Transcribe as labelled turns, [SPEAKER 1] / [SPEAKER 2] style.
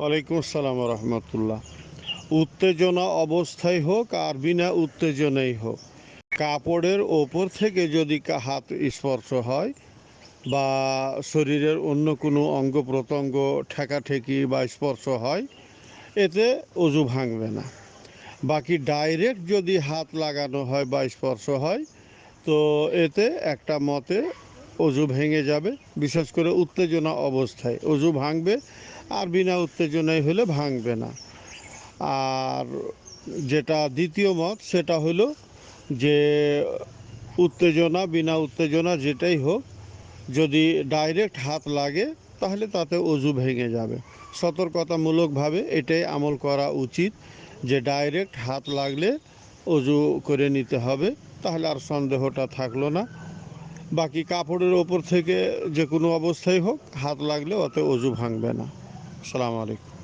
[SPEAKER 1] ওয়ালাইকুম আসসালাম রহমতুল্লাহ। উত্তেজনা অবস্থায় হোক আর বিনা উত্তেজনাই হোক, কাপড়ের ওপর থেকে যদি হাত স্পর্শ হয় বা শরীরের অন্য কোনো অঙ্গ প্রত্যঙ্গ ঠেকাঠেকি বা স্পর্শ হয়, এতে অজু ভাঙবে না। বাকি ডাইরেক্ট যদি হাত লাগানো হয় বা স্পর্শ হয়, তো এতে একটা মতে অজু ভেঙে যাবে। বিশেষ করে উত্তেজনা অবস্থায় অজু ভাঙবে, আর বিনা উত্তেজনায় হলে ভাঙবে না। আর যেটা দ্বিতীয় মত, সেটা হলো যে উত্তেজনা বিনা উত্তেজনা যেটাই হোক, যদি ডাইরেক্ট হাত লাগে তাহলে তাতে অজু ভেঙে যাবে। সতর্কতামূলকভাবে এটাই আমল করা উচিত যে ডাইরেক্ট হাত লাগলে অজু করে নিতে হবে, তাহলে আর সন্দেহটা থাকলো না। বাকি কাপড়ের ওপর থেকে যে কোনো অবস্থায় হোক, হাত লাগলে ওতে অজু ভাঙবে না। আসসালামু আলাইকুম।